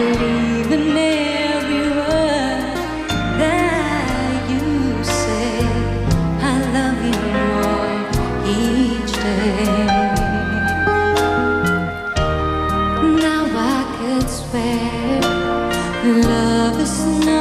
believe in every word that you say. I love you more each day. Now I could swear love is not